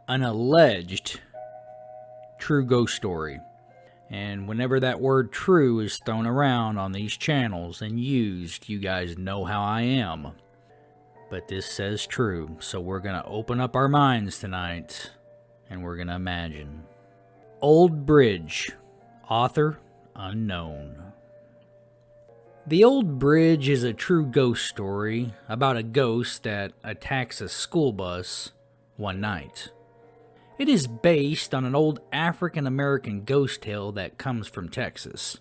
an alleged true ghost story. And whenever that word true is thrown around on these channels and used, you guys know how I am. But this says true, so we're going to open up our minds tonight and we're going to imagine. Old Bridge, author unknown. The Old Bridge is a true ghost story about a ghost that attacks a school bus one night. It is based on an old African American ghost tale that comes from Texas.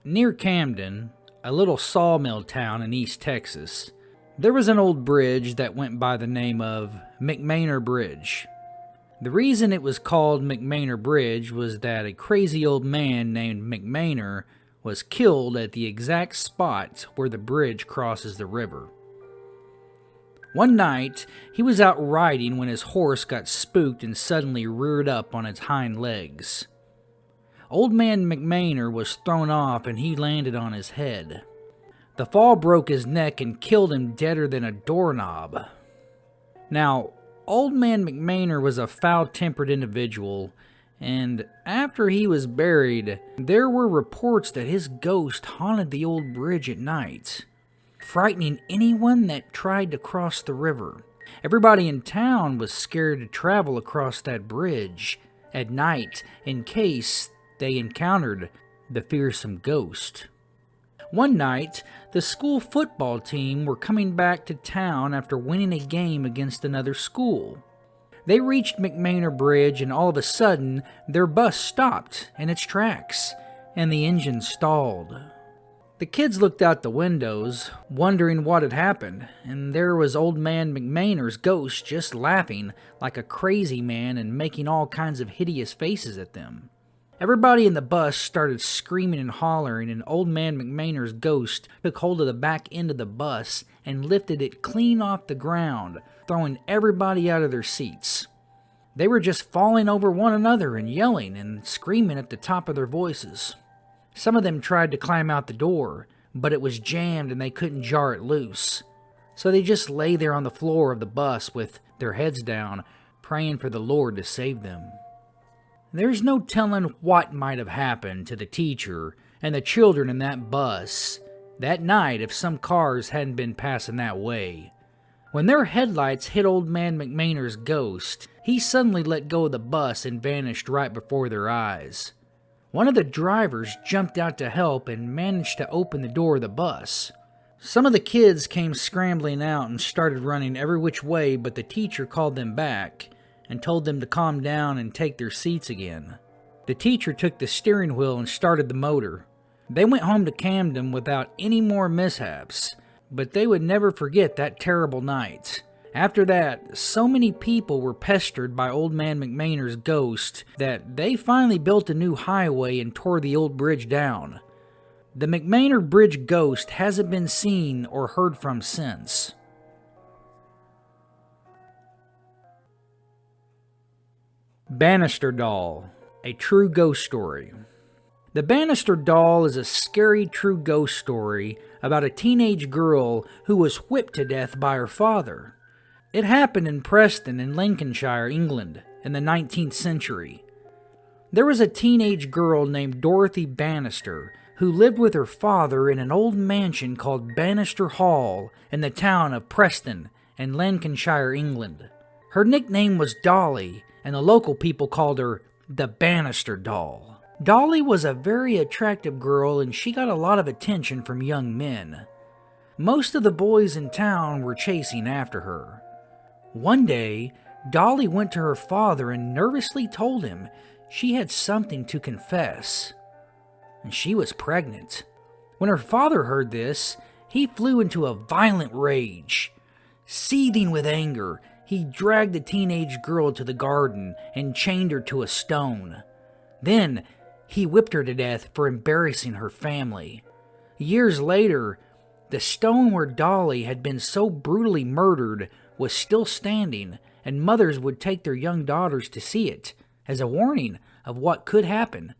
Near Camden, a little sawmill town in East Texas, there was an old bridge that went by the name of McMainer Bridge. The reason it was called McMainer Bridge was that a crazy old man named McMainer was killed at the exact spot where the bridge crosses the river. One night, he was out riding when his horse got spooked and suddenly reared up on its hind legs. Old man McMainer was thrown off and he landed on his head. The fall broke his neck and killed him deader than a doorknob. Now, old man McMainer was a foul-tempered individual, and after he was buried, there were reports that his ghost haunted the old bridge at night, frightening anyone that tried to cross the river. Everybody in town was scared to travel across that bridge at night in case they encountered the fearsome ghost. One night, the school football team were coming back to town after winning a game against another school. They reached McMainer Bridge and all of a sudden, their bus stopped in its tracks and the engine stalled. The kids looked out the windows, wondering what had happened, and there was old man McMainer's ghost just laughing like a crazy man and making all kinds of hideous faces at them. Everybody in the bus started screaming and hollering, and old man McMainer's ghost took hold of the back end of the bus and lifted it clean off the ground, throwing everybody out of their seats. They were just falling over one another and yelling and screaming at the top of their voices. Some of them tried to climb out the door, but it was jammed and they couldn't jar it loose. So they just lay there on the floor of the bus with their heads down, praying for the Lord to save them. There's no telling what might have happened to the teacher and the children in that bus that night if some cars hadn't been passing that way. When their headlights hit old man McMainer's ghost, he suddenly let go of the bus and vanished right before their eyes. One of the drivers jumped out to help and managed to open the door of the bus. Some of the kids came scrambling out and started running every which way, but the teacher called them back and told them to calm down and take their seats again. The teacher took the steering wheel and started the motor. They went home to Camden without any more mishaps, but they would never forget that terrible night. After that, so many people were pestered by old man McMainer's ghost that they finally built a new highway and tore the old bridge down. The McMainer Bridge ghost hasn't been seen or heard from since. Bannister Doll, a true ghost story. The Bannister Doll is a scary true ghost story about a teenage girl who was whipped to death by her father. It happened in Preston in Lincolnshire, England, in the 19th century. There was a teenage girl named Dorothy Bannister who lived with her father in an old mansion called Bannister Hall in the town of Preston in Lancashire, England. Her nickname was Dolly, and the local people called her the Bannister Doll. Dolly was a very attractive girl and she got a lot of attention from young men. Most of the boys in town were chasing after her. One day, Dolly went to her father and nervously told him she had something to confess. And she was pregnant. When her father heard this, he flew into a violent rage. Seething with anger, he dragged the teenage girl to the garden and chained her to a stone. Then, he whipped her to death for embarrassing her family. Years later, the stone where Dolly had been so brutally murdered was still standing, and mothers would take their young daughters to see it as a warning of what could happen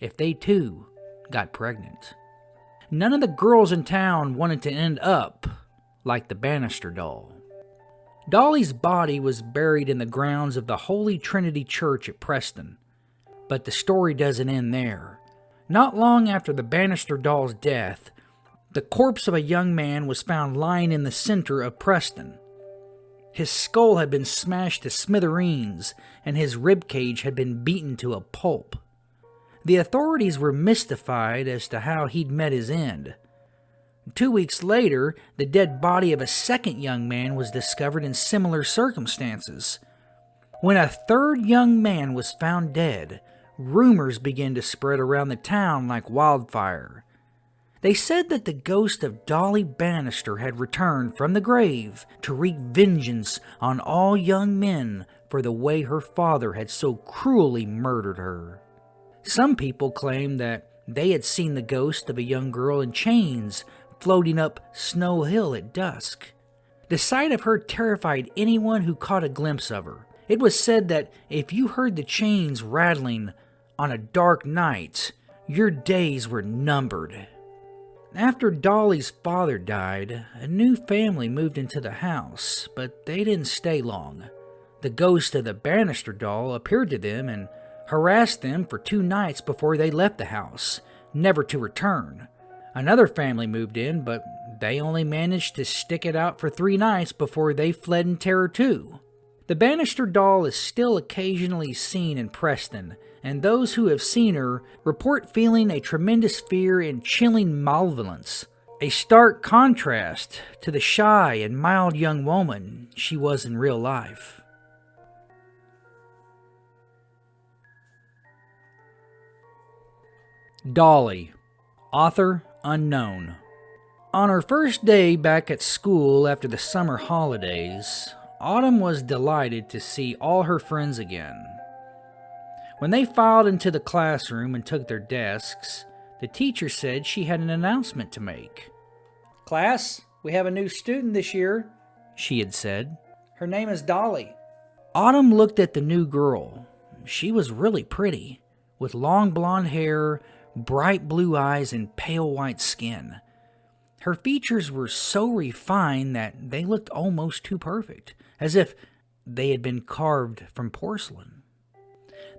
if they too got pregnant. None of the girls in town wanted to end up like the Bannister Doll. Dolly's body was buried in the grounds of the Holy Trinity Church at Preston. But the story doesn't end there. Not long after the Bannister Doll's death, the corpse of a young man was found lying in the center of Preston. His skull had been smashed to smithereens, and his ribcage had been beaten to a pulp. The authorities were mystified as to how he'd met his end. 2 weeks later, the dead body of a second young man was discovered in similar circumstances. When a third young man was found dead, rumors began to spread around the town like wildfire. They said that the ghost of Dolly Bannister had returned from the grave to wreak vengeance on all young men for the way her father had so cruelly murdered her. Some people claimed that they had seen the ghost of a young girl in chains floating up Snow Hill at dusk. The sight of her terrified anyone who caught a glimpse of her. It was said that if you heard the chains rattling on a dark night, your days were numbered. After Dolly's father died, a new family moved into the house, but they didn't stay long. The ghost of the Bannister Doll appeared to them and harassed them for 2 nights before they left the house, never to return. Another family moved in, but they only managed to stick it out for 3 nights before they fled in terror too. The Bannister Doll is still occasionally seen in Preston, and those who have seen her report feeling a tremendous fear and chilling malevolence, a stark contrast to the shy and mild young woman she was in real life. Dolly, author unknown. On her first day back at school after the summer holidays, Autumn was delighted to see all her friends again. When they filed into the classroom and took their desks, the teacher said she had an announcement to make. "Class, we have a new student this year," she had said. "Her name is Dolly." Autumn looked at the new girl. She was really pretty, with long blonde hair, bright blue eyes, and pale white skin. Her features were so refined that they looked almost too perfect, as if they had been carved from porcelain.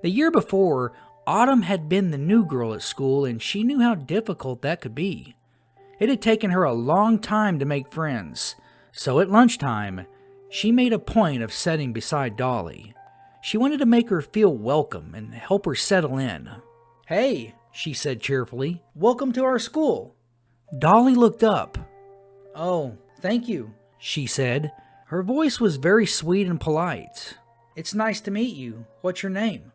The year before, Autumn had been the new girl at school, and she knew how difficult that could be. It had taken her a long time to make friends, so at lunchtime, she made a point of sitting beside Dolly. She wanted to make her feel welcome and help her settle in. "Hey," she said cheerfully, "welcome to our school." Dolly looked up. "Oh, thank you," she said. Her voice was very sweet and polite. "It's nice to meet you. What's your name?"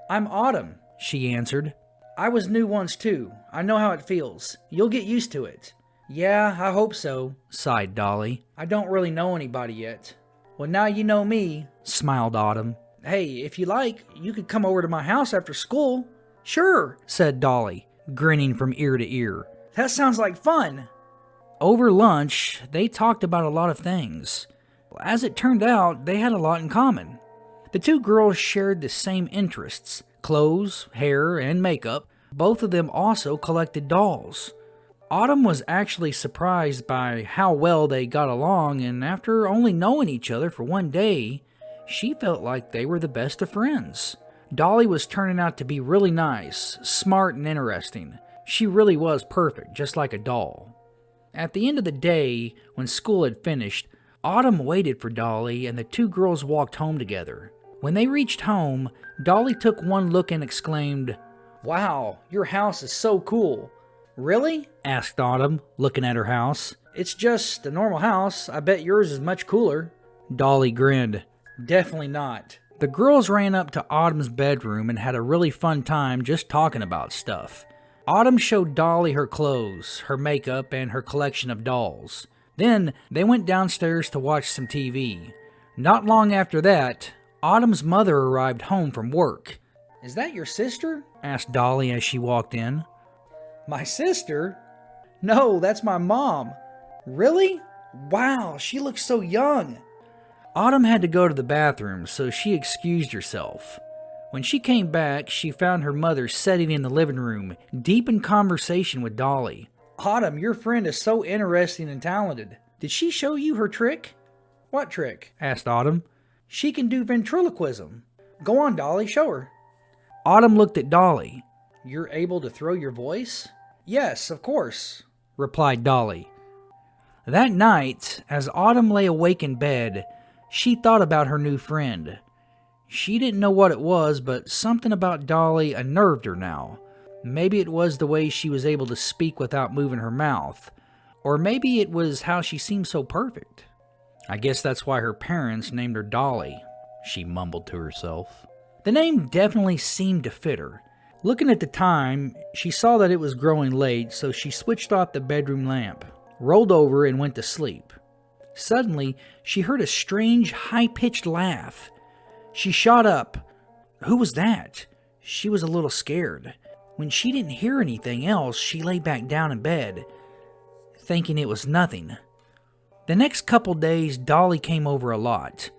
"I'm Autumn," she answered. "I was new once too. I know how it feels. You'll get used to it." "Yeah, I hope so," sighed Dolly. "I don't really know anybody yet." "Well, now you know me," smiled Autumn. "Hey, if you like, you could come over to my house after school." "Sure," said Dolly, grinning from ear to ear. "That sounds like fun." Over lunch, they talked about a lot of things. As it turned out, they had a lot in common. The two girls shared the same interests: clothes, hair, and makeup. Both of them also collected dolls. Autumn was actually surprised by how well they got along, and after only knowing each other for 1 day, she felt like they were the best of friends. Dolly was turning out to be really nice, smart, and interesting. She really was perfect, just like a doll. At the end of the day, when school had finished, Autumn waited for Dolly, and the two girls walked home together. When they reached home, Dolly took one look and exclaimed, "Wow, your house is so cool." "Really?" asked Autumn, looking at her house. "It's just a normal house. I bet yours is much cooler." Dolly grinned. "Definitely not." The girls ran up to Autumn's bedroom and had a really fun time just talking about stuff. Autumn showed Dolly her clothes, her makeup, and her collection of dolls. Then they went downstairs to watch some TV. Not long after that, Autumn's mother arrived home from work. "Is that your sister?" asked Dolly as she walked in. "My sister? No, that's my mom." "Really? Wow, she looks so young." Autumn had to go to the bathroom, so she excused herself. When she came back, she found her mother sitting in the living room, deep in conversation with Dolly. "Autumn, your friend is so interesting and talented. Did she show you her trick?" What trick? Asked Autumn. She can do ventriloquism. Go on, Dolly, show her. Autumn looked at Dolly. You're able to throw your voice? Yes, of course, replied Dolly. That night, as Autumn lay awake in bed, she thought about her new friend. She didn't know what it was, but something about Dolly unnerved her now. Maybe it was the way she was able to speak without moving her mouth. Or maybe it was how she seemed so perfect. I guess that's why her parents named her Dolly, she mumbled to herself. The name definitely seemed to fit her. Looking at the time, she saw that it was growing late, so she switched off the bedroom lamp, rolled over, and went to sleep. Suddenly, she heard a strange, high-pitched laugh. She shot up. Who was that? She was a little scared. When she didn't hear anything else, she lay back down in bed, thinking it was nothing. The next couple days, Dolly came over a lot.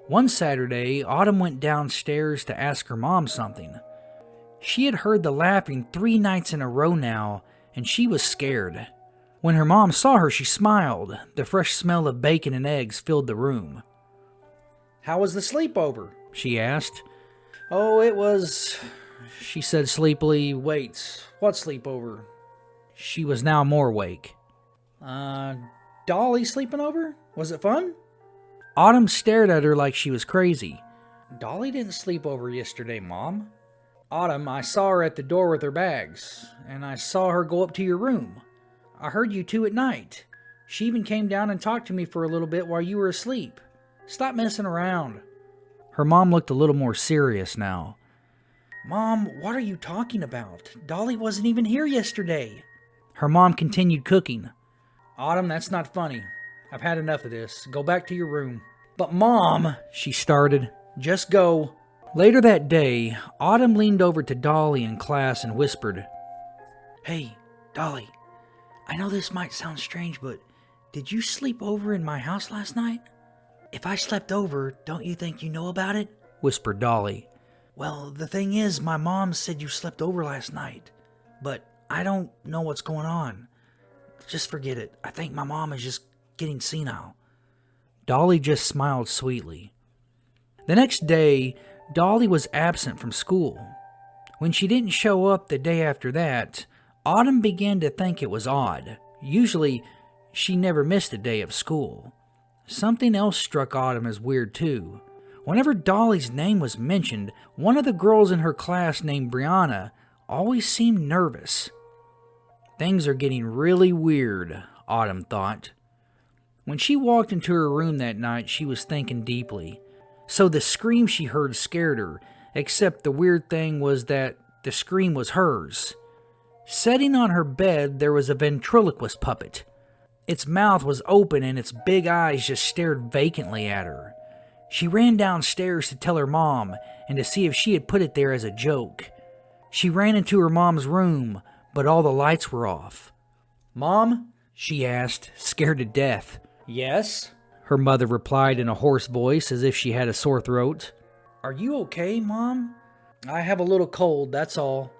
One Saturday, Autumn went downstairs to ask her mom something. She had heard the laughing 3 nights in a row now, and she was scared. When her mom saw her, she smiled. The fresh smell of bacon and eggs filled the room. How was the sleepover? She asked. Oh, it was... She said sleepily. Wait, what sleepover? She was now more awake. Dolly sleeping over? Was it fun? Autumn stared at her like she was crazy. Dolly didn't sleep over yesterday, Mom. Autumn, I saw her at the door with her bags, and I saw her go up to your room. I heard you two at night. She even came down and talked to me for a little bit while you were asleep. Stop messing around. Her mom looked a little more serious now. Mom, what are you talking about? Dolly wasn't even here yesterday. Her mom continued cooking. Autumn, that's not funny. I've had enough of this. Go back to your room. But Mom, she started. Just go. Later that day, Autumn leaned over to Dolly in class and whispered, Hey, Dolly, I know this might sound strange, but did you sleep over in my house last night? If I slept over, don't you think you know about it? Whispered Dolly. Well, the thing is, my mom said you slept over last night, but I don't know what's going on. Just forget it. I think my mom is just getting senile. Dolly just smiled sweetly. The next day, Dolly was absent from school. When she didn't show up the day after that, Autumn began to think it was odd. Usually, she never missed a day of school. Something else struck Autumn as weird too. Whenever Dolly's name was mentioned, one of the girls in her class named Brianna always seemed nervous. Things are getting really weird, Autumn thought. When she walked into her room that night, she was thinking deeply. So the scream she heard scared her, except the weird thing was that the scream was hers. Sitting on her bed, there was a ventriloquist puppet. Its mouth was open and its big eyes just stared vacantly at her. She ran downstairs to tell her mom and to see if she had put it there as a joke. She ran into her mom's room, but all the lights were off. Mom? She asked, scared to death. Yes? Her mother replied in a hoarse voice as if she had a sore throat. Are you okay, Mom? I have a little cold, that's all.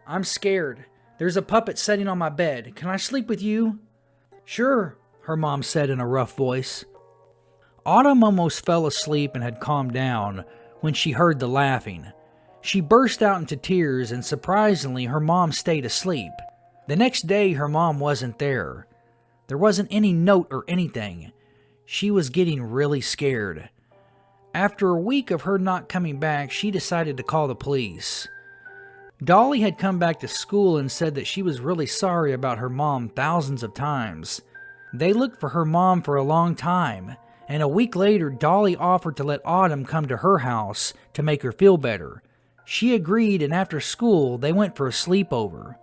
I'm scared. There's a puppet sitting on my bed. Can I sleep with you? Sure, her mom said in a rough voice. Autumn almost fell asleep and had calmed down when she heard the laughing. She burst out into tears, and surprisingly, her mom stayed asleep. The next day, her mom wasn't there. There wasn't any note or anything. She was getting really scared. After a week of her not coming back, she decided to call the police. Dolly had come back to school and said that she was really sorry about her mom thousands of times. They looked for her mom for a long time, and a week later, Dolly offered to let Autumn come to her house to make her feel better. She agreed, and after school, they went for a sleepover.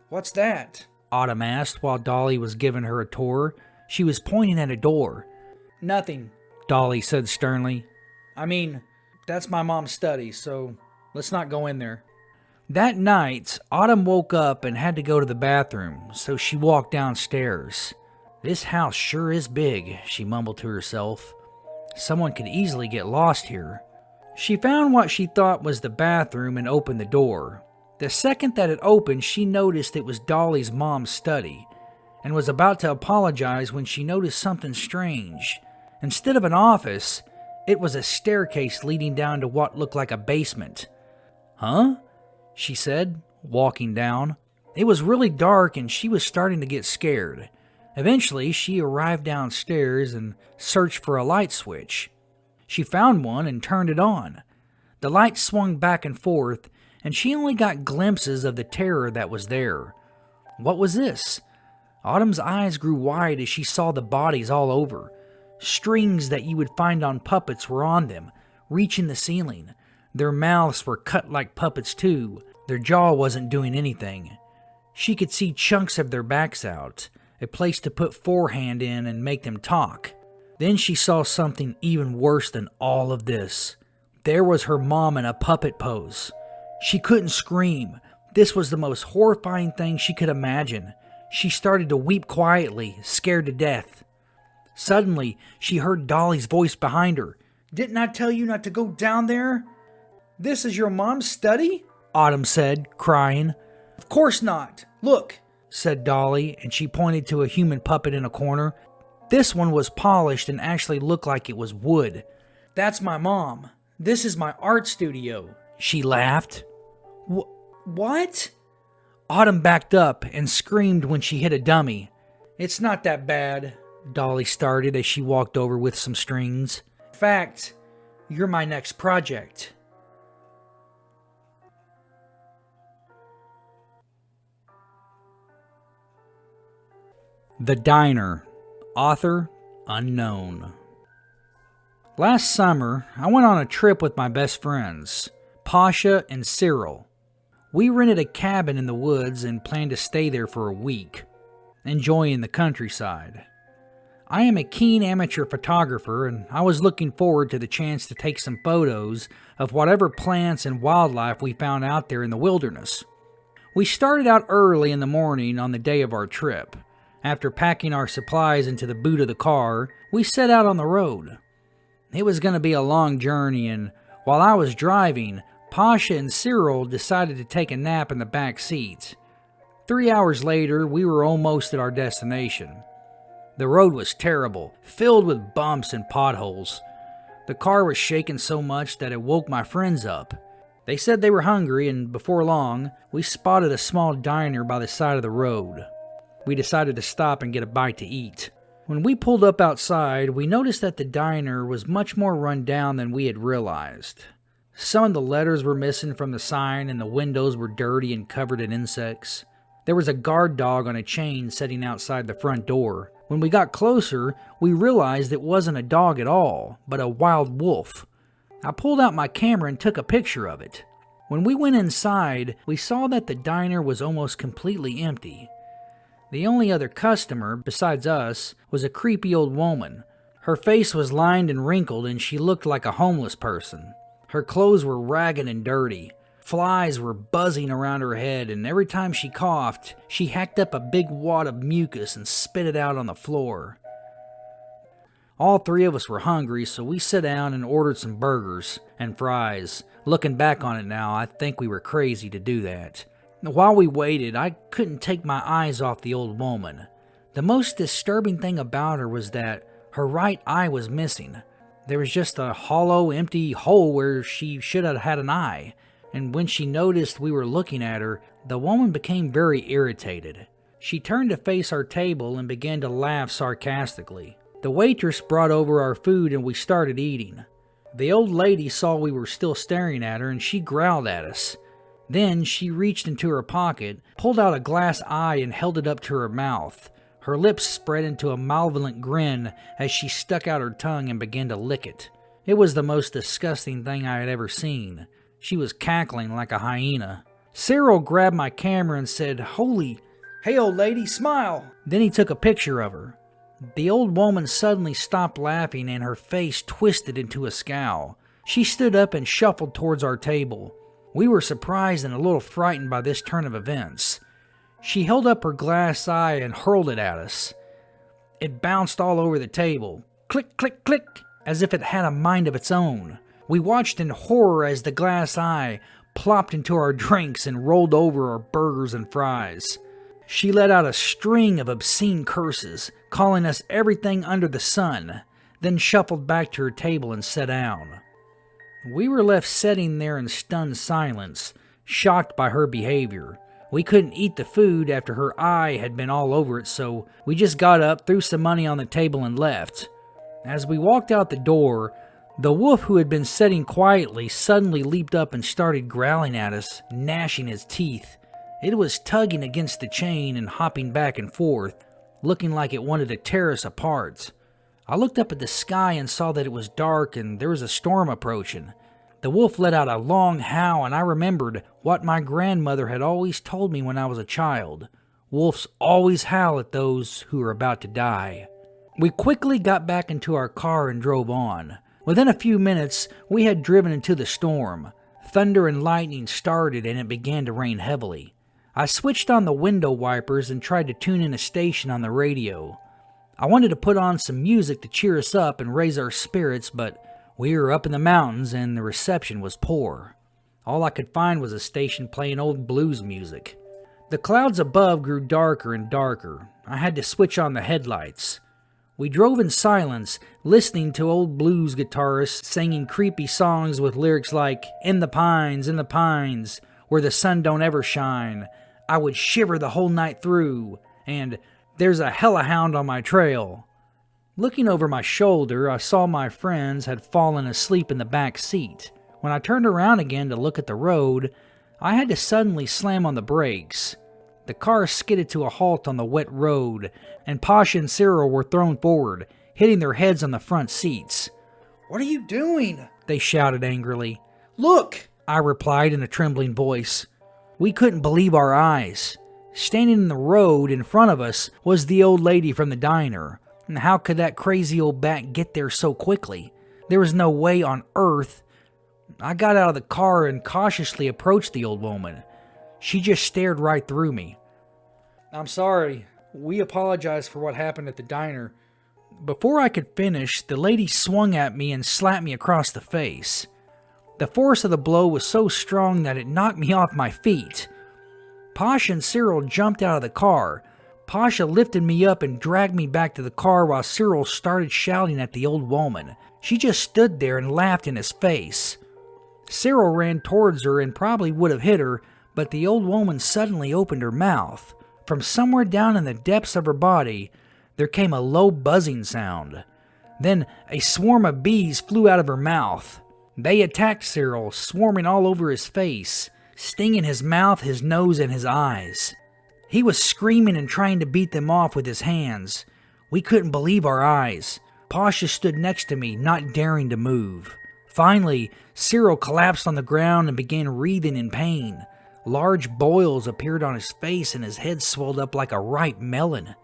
What's that? Autumn asked while Dolly was giving her a tour. She was pointing at a door. Nothing, Dolly said sternly. I mean, that's my mom's study, so let's not go in there. That night, Autumn woke up and had to go to the bathroom, so she walked downstairs. This house sure is big, she mumbled to herself. Someone could easily get lost here. She found what she thought was the bathroom and opened the door. The second that it opened, she noticed it was Dolly's mom's study, and was about to apologize when she noticed something strange. Instead of an office, it was a staircase leading down to what looked like a basement. "Huh?" she said, walking down. It was really dark and she was starting to get scared. Eventually, she arrived downstairs and searched for a light switch. She found one and turned it on. The light swung back and forth, and she only got glimpses of the terror that was there. What was this? Autumn's eyes grew wide as she saw the bodies all over. Strings that you would find on puppets were on them, reaching the ceiling. Their mouths were cut like puppets too. Their jaw wasn't doing anything. She could see chunks of their backs out, a place to put forehand in and make them talk. Then she saw something even worse than all of this. There was her mom in a puppet pose. She couldn't scream. This was the most horrifying thing she could imagine. She started to weep quietly, scared to death. Suddenly, she heard Dolly's voice behind her. "Didn't I tell you not to go down there?" "This is your mom's study?" Autumn said, crying. "Of course not. Look," said Dolly, and she pointed to a human puppet in a corner. This one was polished and actually looked like it was wood. "That's my mom. This is my art studio," she laughed. What? Autumn backed up and screamed when she hit a dummy. "It's not that bad," Dolly started as she walked over with some strings. "In fact, you're my next project." The Diner. Author unknown. Last summer, I went on a trip with my best friends, Pasha and Cyril. We rented a cabin in the woods and planned to stay there for a week, enjoying the countryside. I am a keen amateur photographer, and I was looking forward to the chance to take some photos of whatever plants and wildlife we found out there in the wilderness. We started out early in the morning on the day of our trip. After packing our supplies into the boot of the car, we set out on the road. It was going to be a long journey, and while I was driving, Pasha and Cyril decided to take a nap in the back seat. 3 hours later, we were almost at our destination. The road was terrible, filled with bumps and potholes. The car was shaking so much that it woke my friends up. They said they were hungry, and before long, we spotted a small diner by the side of the road. We decided to stop and get a bite to eat. When we pulled up outside, we noticed that the diner was much more run down than we had realized. Some of the letters were missing from the sign, and the windows were dirty and covered in insects. There was a guard dog on a chain sitting outside the front door. When we got closer, we realized it wasn't a dog at all, but a wild wolf. I pulled out my camera and took a picture of it. When we went inside, we saw that the diner was almost completely empty. The only other customer, besides us, was a creepy old woman. Her face was lined and wrinkled, and she looked like a homeless person. Her clothes were ragged and dirty. Flies were buzzing around her head, and every time she coughed, she hacked up a big wad of mucus and spit it out on the floor. All three of us were hungry, so we sat down and ordered some burgers and fries. Looking back on it now, I think we were crazy to do that. While we waited, I couldn't take my eyes off the old woman. The most disturbing thing about her was that her right eye was missing. There was just a hollow, empty hole where she should have had an eye. And when she noticed we were looking at her, the woman became very irritated. She turned to face our table and began to laugh sarcastically. The waitress brought over our food and we started eating. The old lady saw we were still staring at her and she growled at us. Then she reached into her pocket, pulled out a glass eye and held it up to her mouth. Her lips spread into a malevolent grin as she stuck out her tongue and began to lick it. It was the most disgusting thing I had ever seen. She was cackling like a hyena. Cyril grabbed my camera and said, "Hey old lady, smile!" Then he took a picture of her. The old woman suddenly stopped laughing and her face twisted into a scowl. She stood up and shuffled towards our table. We were surprised and a little frightened by this turn of events. She held up her glass eye and hurled it at us. It bounced all over the table. Click, click, click, as if it had a mind of its own. We watched in horror as the glass eye plopped into our drinks and rolled over our burgers and fries. She let out a string of obscene curses, calling us everything under the sun. then shuffled back to her table and sat down. We were left sitting there in stunned silence, shocked by her behavior. We couldn't eat the food after her eye had been all over it, so we just got up, threw some money on the table, and left. As we walked out the door, the wolf who had been sitting quietly suddenly leaped up and started growling at us, gnashing his teeth. It was tugging against the chain and hopping back and forth, looking like it wanted to tear us apart. I looked up at the sky and saw that it was dark and there was a storm approaching. The wolf let out a long howl, and I remembered what my grandmother had always told me when I was a child. Wolves always howl at those who are about to die. We quickly got back into our car and drove on. Within a few minutes, we had driven into the storm. Thunder and lightning started and it began to rain heavily. I switched on the window wipers and tried to tune in a station on the radio. I wanted to put on some music to cheer us up and raise our spirits, but we were up in the mountains and the reception was poor. All I could find was a station playing old blues music. The clouds above grew darker and darker. I had to switch on the headlights. We drove in silence, listening to old blues guitarists singing creepy songs with lyrics like, in the pines, where the sun don't ever shine, I would shiver the whole night through, and there's a hellhound on my trail. Looking over my shoulder, I saw my friends had fallen asleep in the back seat. When I turned around again to look at the road, I had to suddenly slam on the brakes. The car skidded to a halt on the wet road, and Pasha and Cyril were thrown forward, hitting their heads on the front seats. "What are you doing?" they shouted angrily. "Look!" I replied in a trembling voice. We couldn't believe our eyes. Standing in the road in front of us was the old lady from the diner. And how could that crazy old bat get there so quickly? There was no way on earth. I got out of the car and cautiously approached the old woman. She just stared right through me. "I'm sorry. We apologize for what happened at the diner." Before I could finish, the lady swung at me and slapped me across the face. The force of the blow was so strong that it knocked me off my feet. Pasha and Cyril jumped out of the car. Pasha lifted me up and dragged me back to the car while Cyril started shouting at the old woman. She just stood there and laughed in his face. Cyril ran towards her and probably would have hit her, but the old woman suddenly opened her mouth. From somewhere down in the depths of her body, there came a low buzzing sound. Then a swarm of bees flew out of her mouth. They attacked Cyril, swarming all over his face, stinging his mouth, his nose, and his eyes. He was screaming and trying to beat them off with his hands. We couldn't believe our eyes. Pasha stood next to me, not daring to move. Finally, Cyril collapsed on the ground and began writhing in pain. Large boils appeared on his face and his head swelled up like a ripe melon.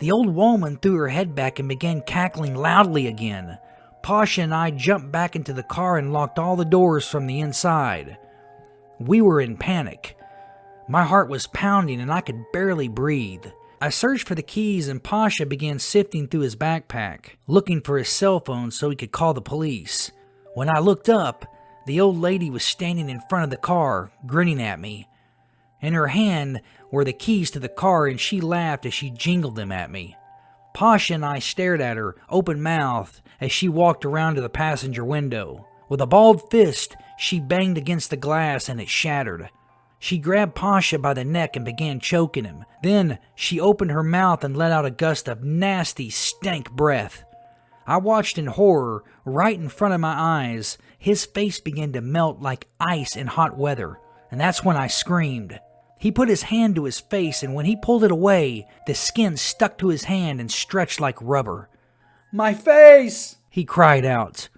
The old woman threw her head back and began cackling loudly again. Pasha and I jumped back into the car and locked all the doors from the inside. We were in panic. My heart was pounding and I could barely breathe. I searched for the keys and Pasha began sifting through his backpack, looking for his cell phone so he could call the police. When I looked up, the old lady was standing in front of the car, grinning at me. In her hand were the keys to the car and she laughed as she jingled them at me. Pasha and I stared at her, open-mouthed, as she walked around to the passenger window. With a balled fist, she banged against the glass and it shattered. She grabbed Pasha by the neck and began choking him. Then she opened her mouth and let out a gust of nasty, stank breath. I watched in horror. Right in front of my eyes, his face began to melt like ice in hot weather, and that's when I screamed. He put his hand to his face, and when he pulled it away, the skin stuck to his hand and stretched like rubber. "My face!" he cried out.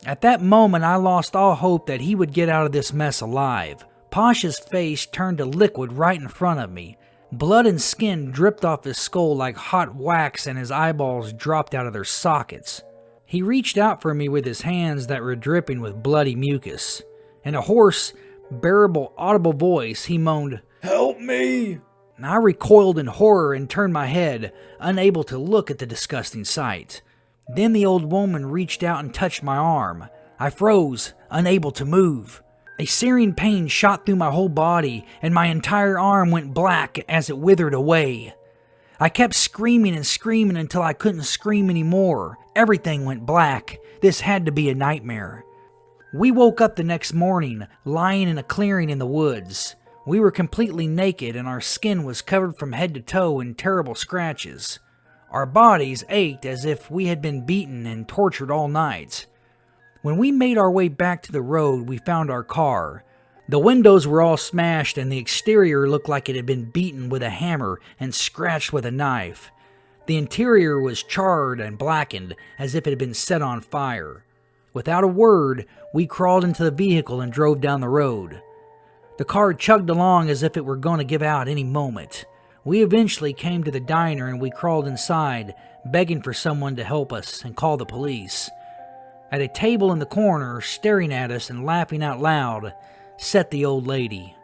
At that moment, I lost all hope that he would get out of this mess alive. Pasha's face turned to liquid right in front of me. Blood and skin dripped off his skull like hot wax, and his eyeballs dropped out of their sockets. He reached out for me with his hands that were dripping with bloody mucus. In a hoarse, bearable, audible voice, he moaned, "Help me!" I recoiled in horror and turned my head, unable to look at the disgusting sight. Then the old woman reached out and touched my arm. I froze, unable to move. A searing pain shot through my whole body, and my entire arm went black as it withered away. I kept screaming and screaming until I couldn't scream anymore. Everything went black. This had to be a nightmare. We woke up the next morning, lying in a clearing in the woods. We were completely naked and our skin was covered from head to toe in terrible scratches. Our bodies ached as if we had been beaten and tortured all night. When we made our way back to the road, we found our car. The windows were all smashed and the exterior looked like it had been beaten with a hammer and scratched with a knife. The interior was charred and blackened as if it had been set on fire. Without a word, we crawled into the vehicle and drove down the road. The car chugged along as if it were going to give out any moment. We eventually came to the diner and we crawled inside, begging for someone to help us and call the police. At a table in the corner, staring at us and laughing out loud, sat the old lady.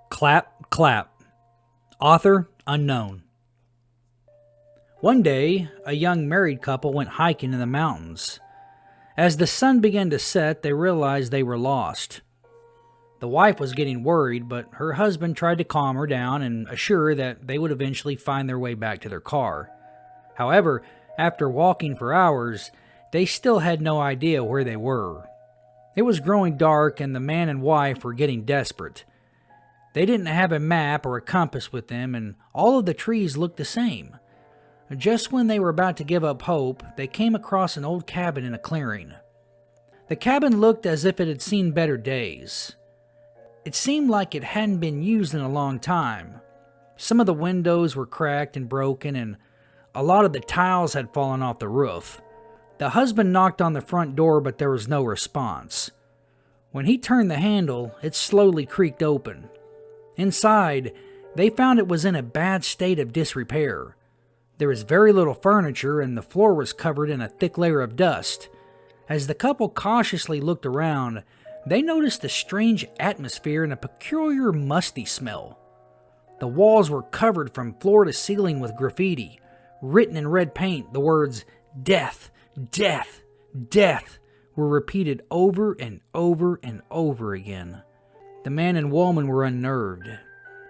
Clap, clap. Author unknown. One day, a young married couple went hiking in the mountains. As the sun began to set, they realized they were lost. The wife was getting worried, but her husband tried to calm her down and assure her that they would eventually find their way back to their car. However, after walking for hours, they still had no idea where they were. It was growing dark and the man and wife were getting desperate. They didn't have a map or a compass with them, and all of the trees looked the same. Just when they were about to give up hope, they came across an old cabin in a clearing. The cabin looked as if it had seen better days. It seemed like it hadn't been used in a long time. Some of the windows were cracked and broken, and a lot of the tiles had fallen off the roof. The husband knocked on the front door, but there was no response. When he turned the handle, it slowly creaked open. Inside, they found it was in a bad state of disrepair. There was very little furniture and the floor was covered in a thick layer of dust. As the couple cautiously looked around, they noticed a strange atmosphere and a peculiar musty smell. The walls were covered from floor to ceiling with graffiti. Written in red paint, the words, "Death, death, death," were repeated over and over and over again. The man and woman were unnerved.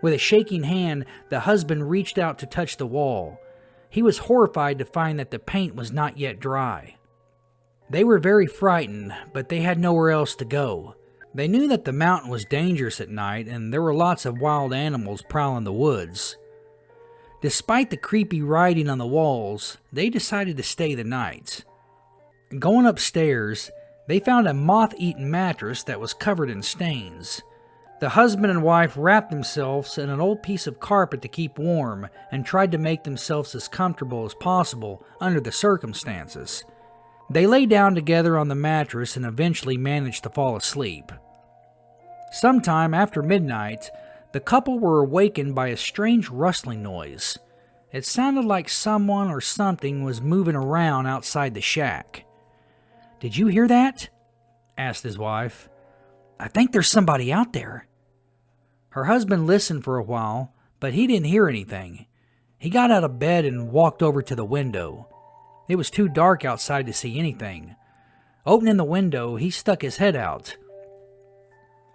With a shaking hand, the husband reached out to touch the wall. He was horrified to find that the paint was not yet dry. They were very frightened, but they had nowhere else to go. They knew that the mountain was dangerous at night and there were lots of wild animals prowling the woods. Despite the creepy writing on the walls, they decided to stay the night. Going upstairs, they found a moth-eaten mattress that was covered in stains. The husband and wife wrapped themselves in an old piece of carpet to keep warm and tried to make themselves as comfortable as possible under the circumstances. They lay down together on the mattress and eventually managed to fall asleep. Sometime after midnight, the couple were awakened by a strange rustling noise. It sounded like someone or something was moving around outside the shack. "Did you hear that?" asked his wife. "I think there's somebody out there." Her husband listened for a while, but he didn't hear anything. He got out of bed and walked over to the window. It was too dark outside to see anything. Opening the window, he stuck his head out.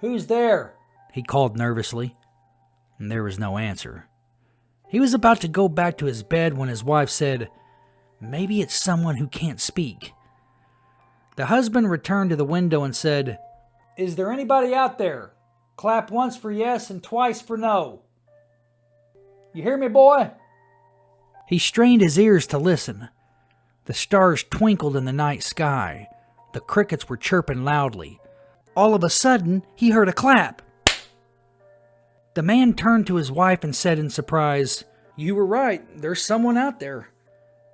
"Who's there?" he called nervously. And there was no answer. He was about to go back to his bed when his wife said, "Maybe it's someone who can't speak." The husband returned to the window and said, "Is there anybody out there? Clap once for yes and twice for no. You hear me, boy?" He strained his ears to listen. The stars twinkled in the night sky. The crickets were chirping loudly. All of a sudden, he heard a clap. The man turned to his wife and said in surprise, "You were right. There's someone out there."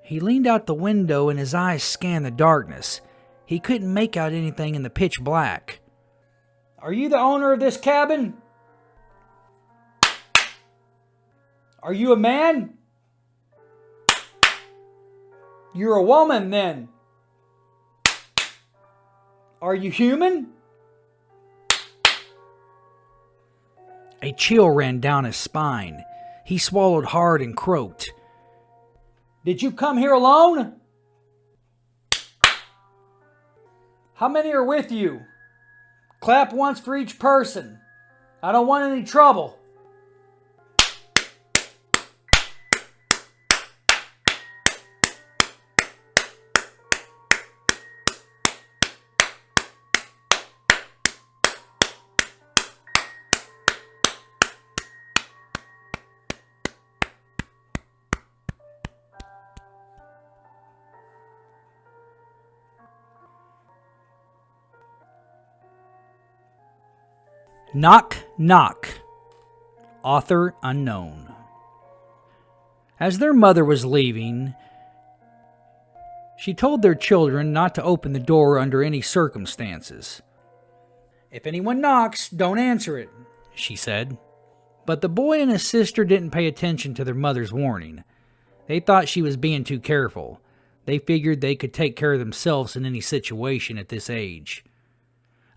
He leaned out the window and his eyes scanned the darkness. He couldn't make out anything in the pitch black. "Are you the owner of this cabin? Are you a man? You're a woman, then. Are you human?" A chill ran down his spine. He swallowed hard and croaked, "Did you come here alone? How many are with you? Clap once for each person. I don't want any trouble." Knock, knock. Author unknown. As their mother was leaving, she told their children not to open the door under any circumstances. "If anyone knocks, don't answer it," she said. But the boy and his sister didn't pay attention to their mother's warning. They thought she was being too careful. They figured they could take care of themselves in any situation at this age.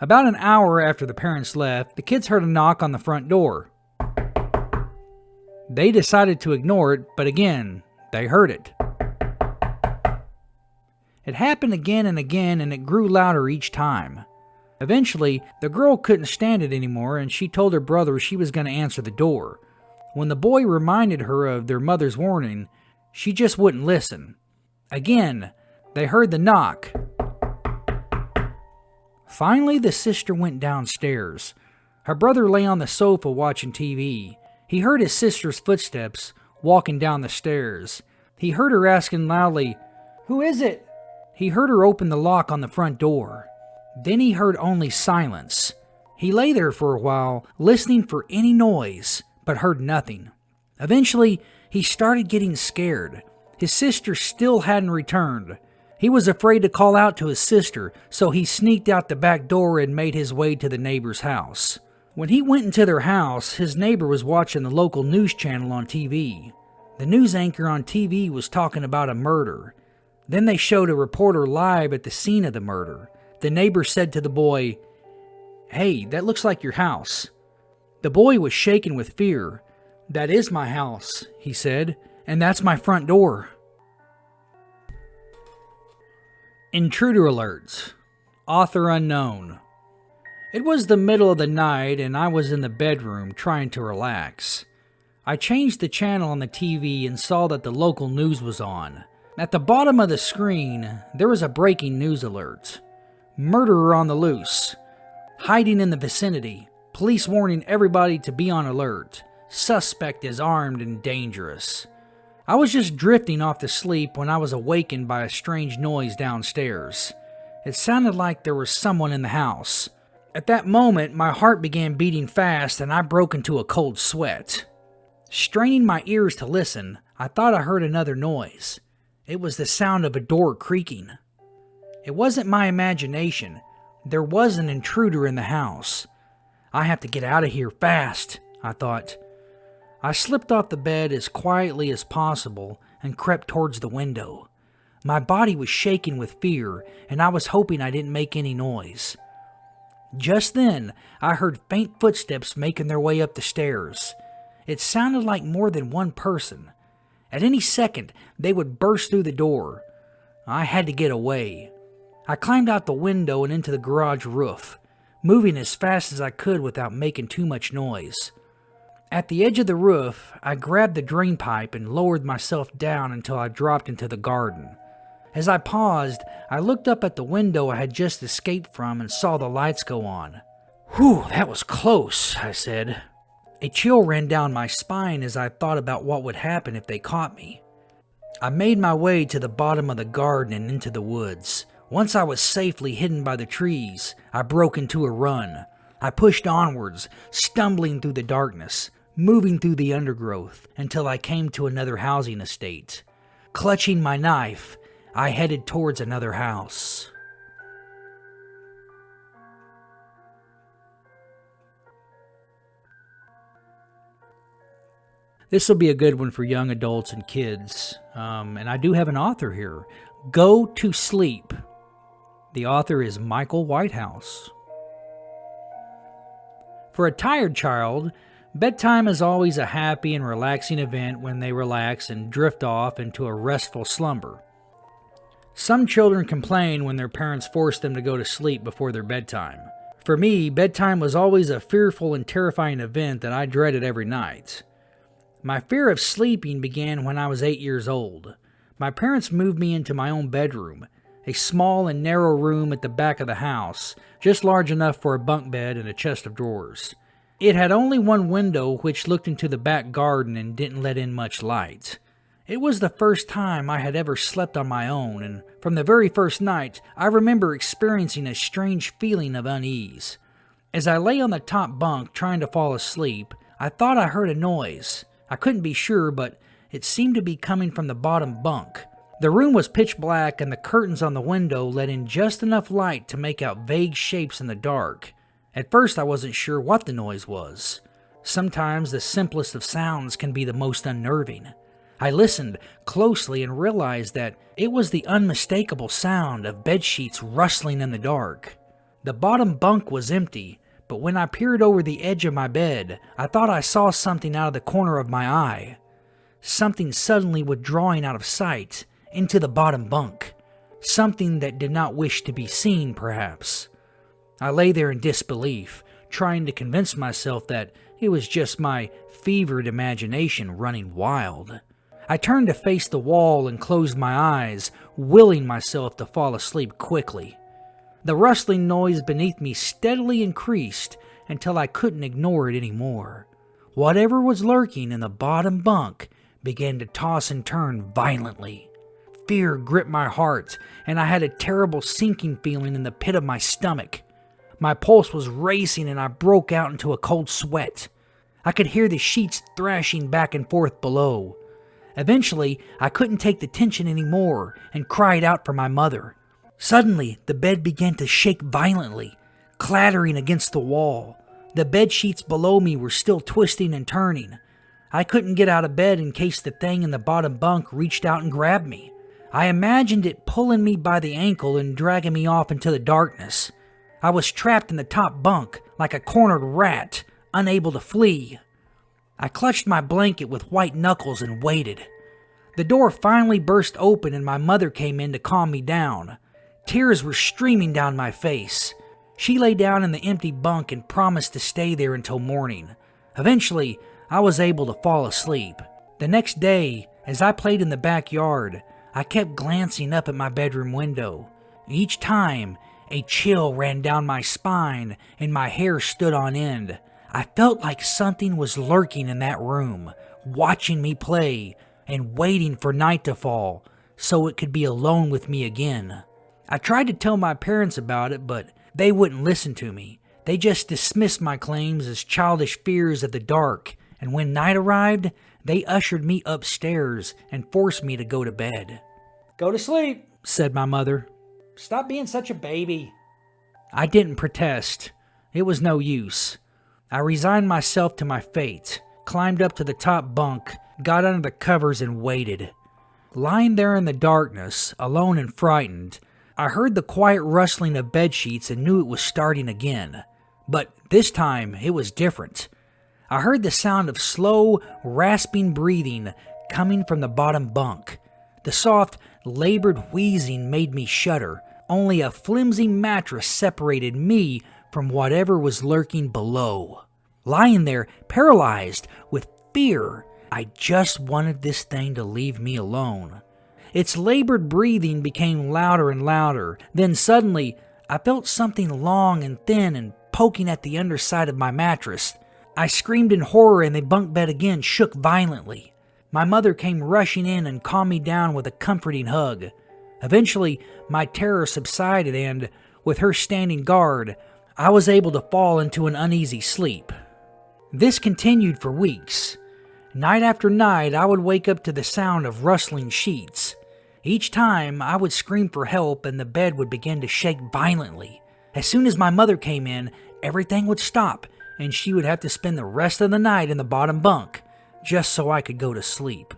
About an hour after the parents left, the kids heard a knock on the front door. They decided to ignore it, but again, they heard it. It happened again and again, and it grew louder each time. Eventually, the girl couldn't stand it anymore, and she told her brother she was going to answer the door. When the boy reminded her of their mother's warning, she just wouldn't listen. Again, they heard the knock. Finally, the sister went downstairs. Her brother lay on the sofa watching TV. He heard his sister's footsteps walking down the stairs. He heard her asking loudly, "Who is it?" He heard her open the lock on the front door. Then he heard only silence. He lay there for a while, listening for any noise, but heard nothing. Eventually, he started getting scared. His sister still hadn't returned. He was afraid to call out to his sister, so he sneaked out the back door and made his way to the neighbor's house. When he went into their house, his neighbor was watching the local news channel on TV. The news anchor on TV was talking about a murder. Then they showed a reporter live at the scene of the murder. The neighbor said to the boy, "Hey, that looks like your house." The boy was shaken with fear. "That is my house," he said, "and that's my front door." Intruder alerts. Author unknown. It was the middle of the night and I was in the bedroom trying to relax. I changed the channel on the TV and saw that the local news was on. At the bottom of the screen, there was a breaking news alert. Murderer on the loose. Hiding in the vicinity. Police warning everybody to be on alert. Suspect is armed and dangerous. I was just drifting off to sleep when I was awakened by a strange noise downstairs. It sounded like there was someone in the house. At that moment, my heart began beating fast and I broke into a cold sweat. Straining my ears to listen, I thought I heard another noise. It was the sound of a door creaking. It wasn't my imagination. There was an intruder in the house. I have to get out of here fast, I thought. I slipped off the bed as quietly as possible and crept towards the window. My body was shaking with fear, and I was hoping I didn't make any noise. Just then, I heard faint footsteps making their way up the stairs. It sounded like more than one person. At any second, they would burst through the door. I had to get away. I climbed out the window and into the garage roof, moving as fast as I could without making too much noise. At the edge of the roof, I grabbed the drain pipe and lowered myself down until I dropped into the garden. As I paused, I looked up at the window I had just escaped from and saw the lights go on. "Whew, that was close," I said. A chill ran down my spine as I thought about what would happen if they caught me. I made my way to the bottom of the garden and into the woods. Once I was safely hidden by the trees, I broke into a run. I pushed onwards, stumbling through the darkness, moving through the undergrowth, until I came to another housing estate. Clutching my knife, I headed towards another house. This will be a good one for young adults and kids. And I do have an author here. Go to Sleep. The author is Michael Whitehouse. For a tired child, bedtime is always a happy and relaxing event when they relax and drift off into a restful slumber. Some children complain when their parents force them to go to sleep before their bedtime. For me, bedtime was always a fearful and terrifying event that I dreaded every night. My fear of sleeping began when I was 8 years old. My parents moved me into my own bedroom, a small and narrow room at the back of the house, just large enough for a bunk bed and a chest of drawers. It had only one window which looked into the back garden and didn't let in much light. It was the first time I had ever slept on my own, and from the very first night, I remember experiencing a strange feeling of unease. As I lay on the top bunk trying to fall asleep, I thought I heard a noise. I couldn't be sure, but it seemed to be coming from the bottom bunk. The room was pitch black and the curtains on the window let in just enough light to make out vague shapes in the dark. At first I wasn't sure what the noise was. Sometimes the simplest of sounds can be the most unnerving. I listened closely and realized that it was the unmistakable sound of bedsheets rustling in the dark. The bottom bunk was empty, but when I peered over the edge of my bed, I thought I saw something out of the corner of my eye. Something suddenly withdrawing out of sight into the bottom bunk. Something that did not wish to be seen, perhaps. I lay there in disbelief, trying to convince myself that it was just my fevered imagination running wild. I turned to face the wall and closed my eyes, willing myself to fall asleep quickly. The rustling noise beneath me steadily increased until I couldn't ignore it anymore. Whatever was lurking in the bottom bunk began to toss and turn violently. Fear gripped my heart, and I had a terrible sinking feeling in the pit of my stomach. My pulse was racing and I broke out into a cold sweat. I could hear the sheets thrashing back and forth below. Eventually, I couldn't take the tension anymore and cried out for my mother. Suddenly, the bed began to shake violently, clattering against the wall. The bed sheets below me were still twisting and turning. I couldn't get out of bed in case the thing in the bottom bunk reached out and grabbed me. I imagined it pulling me by the ankle and dragging me off into the darkness. I was trapped in the top bunk like a cornered rat, unable to flee. I clutched my blanket with white knuckles and waited. The door finally burst open and my mother came in to calm me down. Tears were streaming down my face. She lay down in the empty bunk and promised to stay there until morning. Eventually, I was able to fall asleep. The next day, as I played in the backyard, I kept glancing up at my bedroom window. Each time, a chill ran down my spine and my hair stood on end. I felt like something was lurking in that room, watching me play and waiting for night to fall so it could be alone with me again. I tried to tell my parents about it, but they wouldn't listen to me. They just dismissed my claims as childish fears of the dark, and when night arrived, they ushered me upstairs and forced me to go to bed. "Go to sleep," said my mother. "Stop being such a baby." I didn't protest. It was no use. I resigned myself to my fate, climbed up to the top bunk, got under the covers and waited. Lying there in the darkness, alone and frightened, I heard the quiet rustling of bedsheets and knew it was starting again. But this time, it was different. I heard the sound of slow, rasping breathing coming from the bottom bunk. The soft, labored wheezing made me shudder. Only a flimsy mattress separated me from whatever was lurking below. Lying there, paralyzed with fear, I just wanted this thing to leave me alone. Its labored breathing became louder and louder. Then suddenly, I felt something long and thin and poking at the underside of my mattress. I screamed in horror and the bunk bed again shook violently. My mother came rushing in and calmed me down with a comforting hug. Eventually, my terror subsided and, with her standing guard, I was able to fall into an uneasy sleep. This continued for weeks. Night after night, I would wake up to the sound of rustling sheets. Each time, I would scream for help and the bed would begin to shake violently. As soon as my mother came in, everything would stop and she would have to spend the rest of the night in the bottom bunk, just so I could go to sleep.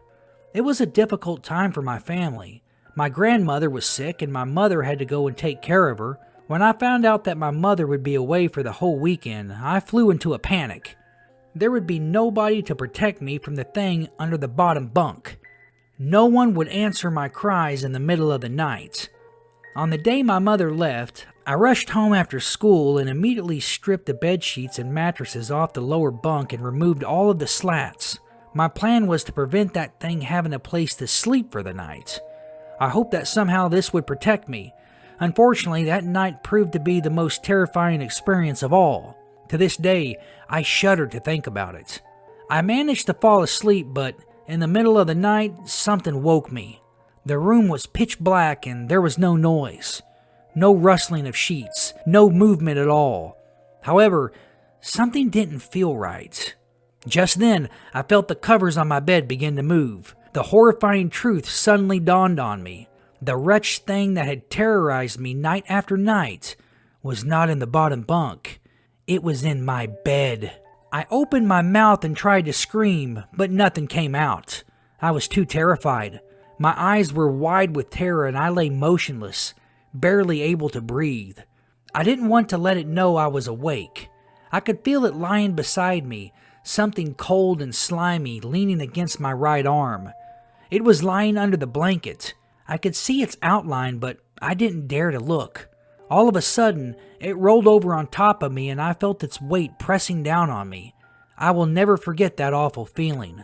It was a difficult time for my family. My grandmother was sick and my mother had to go and take care of her. When I found out that my mother would be away for the whole weekend, I flew into a panic. There would be nobody to protect me from the thing under the bottom bunk. No one would answer my cries in the middle of the night. On the day my mother left, I rushed home after school and immediately stripped the bedsheets and mattresses off the lower bunk and removed all of the slats. My plan was to prevent that thing having a place to sleep for the night. I hoped that somehow this would protect me. Unfortunately, that night proved to be the most terrifying experience of all. To this day, I shudder to think about it. I managed to fall asleep, but in the middle of the night, something woke me. The room was pitch black and there was no noise. No rustling of sheets, no movement at all. However, something didn't feel right. Just then, I felt the covers on my bed begin to move. The horrifying truth suddenly dawned on me. The wretched thing that had terrorized me night after night was not in the bottom bunk. It was in my bed. I opened my mouth and tried to scream, but nothing came out. I was too terrified. My eyes were wide with terror and I lay motionless, barely able to breathe. I didn't want to let it know I was awake. I could feel it lying beside me, something cold and slimy leaning against my right arm. It was lying under the blanket. I could see its outline, but I didn't dare to look. All of a sudden, it rolled over on top of me and I felt its weight pressing down on me. I will never forget that awful feeling.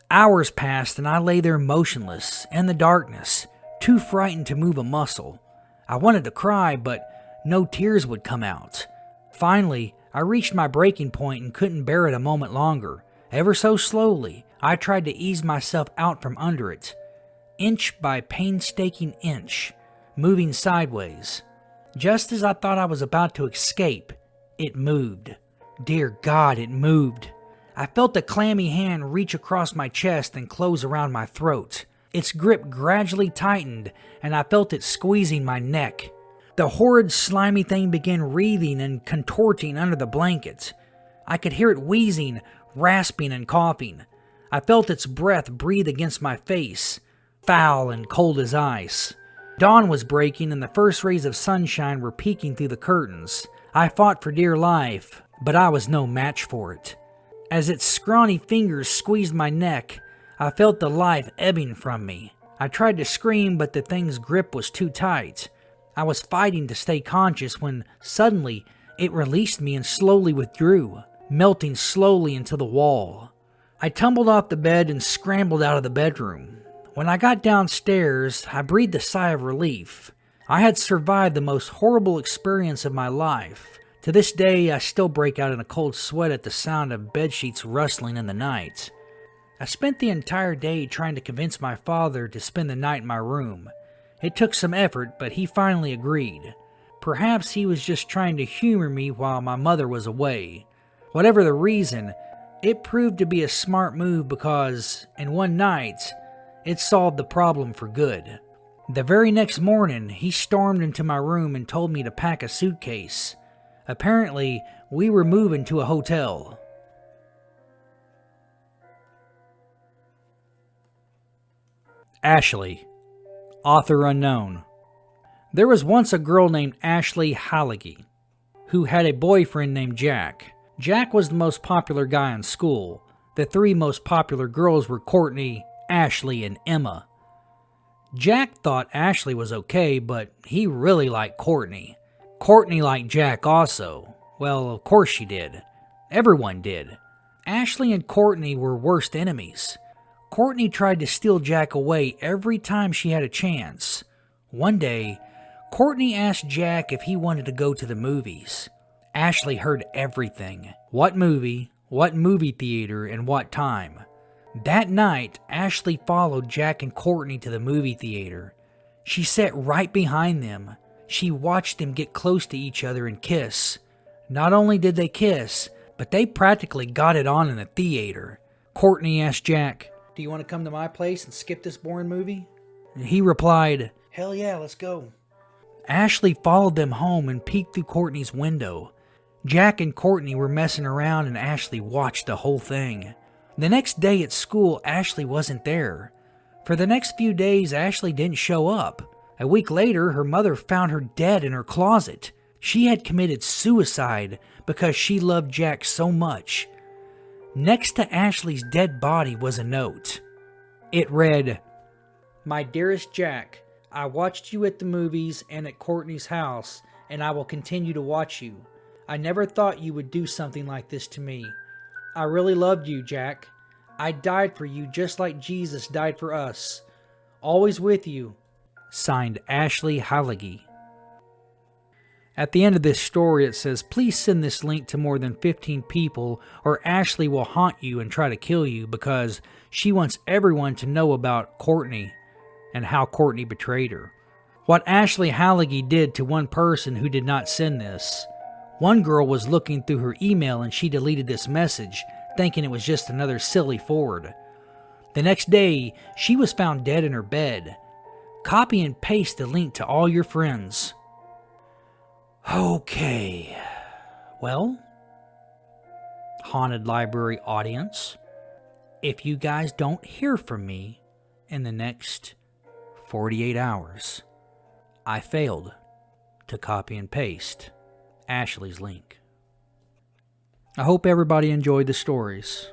Hours passed and I lay there motionless, in the darkness, too frightened to move a muscle. I wanted to cry, but no tears would come out. Finally, I reached my breaking point and couldn't bear it a moment longer. Ever so slowly, I tried to ease myself out from under it, inch by painstaking inch, moving sideways. Just as I thought I was about to escape, it moved. Dear God, it moved. I felt a clammy hand reach across my chest and close around my throat. Its grip gradually tightened, and I felt it squeezing my neck. The horrid, slimy thing began writhing and contorting under the blanket. I could hear it wheezing, rasping, and coughing. I felt its breath breathe against my face, foul and cold as ice. Dawn was breaking and the first rays of sunshine were peeking through the curtains. I fought for dear life, but I was no match for it. As its scrawny fingers squeezed my neck, I felt the life ebbing from me. I tried to scream, but the thing's grip was too tight. I was fighting to stay conscious when suddenly it released me and slowly withdrew, melting slowly into the wall. I tumbled off the bed and scrambled out of the bedroom. When I got downstairs, I breathed a sigh of relief. I had survived the most horrible experience of my life. To this day, I still break out in a cold sweat at the sound of bedsheets rustling in the night. I spent the entire day trying to convince my father to spend the night in my room. It took some effort, but he finally agreed. Perhaps he was just trying to humor me while my mother was away. Whatever the reason, it proved to be a smart move because, in one night, it solved the problem for good. The very next morning, he stormed into my room and told me to pack a suitcase. Apparently, we were moving to a hotel. Ashley, author unknown. There was once a girl named Ashley Halligy who had a boyfriend named Jack. Jack was the most popular guy in school. The three most popular girls were Courtney, Ashley, and Emma. Jack thought Ashley was okay, but he really liked Courtney. Courtney liked Jack also. Well, of course she did. Everyone did. Ashley and Courtney were worst enemies. Courtney tried to steal Jack away every time she had a chance. One day, Courtney asked Jack if he wanted to go to the movies. Ashley heard everything. What movie theater, and what time. That night, Ashley followed Jack and Courtney to the movie theater. She sat right behind them. She watched them get close to each other and kiss. Not only did they kiss, but they practically got it on in the theater. Courtney asked Jack, "Do you want to come to my place and skip this boring movie?" He replied, "Hell yeah, let's go." Ashley followed them home and peeked through Courtney's window. Jack and Courtney were messing around and Ashley watched the whole thing. The next day at school, Ashley wasn't there. For the next few days, Ashley didn't show up. A week later, her mother found her dead in her closet. She had committed suicide because she loved Jack so much. Next to Ashley's dead body was a note. It read, "My dearest Jack, I watched you at the movies and at Courtney's house, and I will continue to watch you. I never thought you would do something like this to me. I really loved you, Jack. I died for you just like Jesus died for us. Always with you." Signed, Ashley Halligy. At the end of this story, it says, "Please send this link to more than 15 people or Ashley will haunt you and try to kill you because she wants everyone to know about Courtney and how Courtney betrayed her." What Ashley Halligy did to one person who did not send this One girl was looking through her email and she deleted this message, thinking it was just another silly forward. The next day, she was found dead in her bed. Copy and paste the link to all your friends. Okay. Well, Haunted Library audience, if you guys don't hear from me in the next 48 hours, I failed to copy and paste Ashley's link. I hope everybody enjoyed the stories.